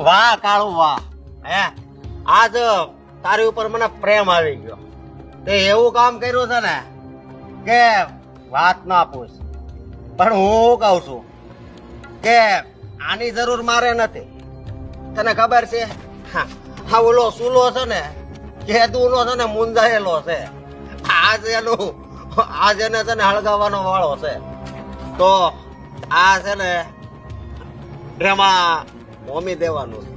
વાહ કાળું વાહ. હે આજ તારી ઉપર મને પ્રેમ આવી ગયો. તે એવું કામ કર્યું છે ને કે વાત ના પૂછ. પણ હું કહું છું કે આની જરૂર મારે નથી. તને ખબર છે હા ઓલો સુલો છે ને કેદુનો છે ને મુંજાયેલો છે. આજ એને છે ને હળગાવવાનો વાળો છે. તો આ છે ને એમાં હોમી દેવાનું છે.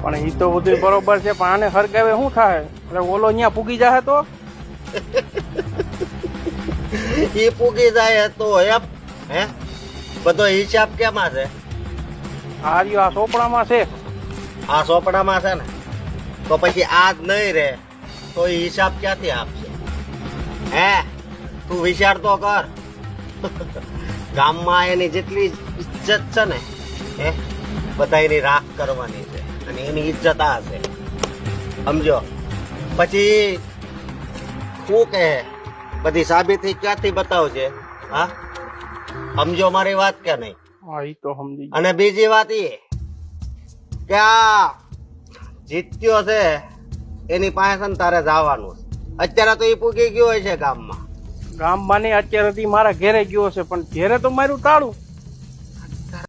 પણ ઈ તો બધું બરોબર છે, પણ આને હરગાવે શું થાય? એટલે ઓલો અહીંયા પૂગી જાય તો ઈ પૂગી જાય તો એમ હે બધો હિસાબ કેમાં છે? આ રહ્યો આ ચોપડામાં છે. આ ચોપડામાં છે ને તો પછી આજ નહીં રે તો ઈ હિસાબ ક્યાંથી આપશે? હે તું વિચાર તો કર. ગામમાં એની જેટલી ઇજ્જત છે ને હે બધા એની રાખ કરવાની છે અને એની ઇજ્જત આ છે સમજો. પછી શું કહે બધી સાબિતી ક્યાંથી બતાવશે? હા સમજો મારી વાત કે નહીં? હા ઈ તો સમજી ગયો. અને બીજી વાત એ કે આ જીત્યો છે એની પાસે ને તારે જવાનું છે. અત્યારે તો એ પૂગી ગયો હોય છે ગામમાં. ગામમાં ને અત્યારેથી મારા ઘેરે ગયો છે, પણ ઘેરે તો મારું તાળું.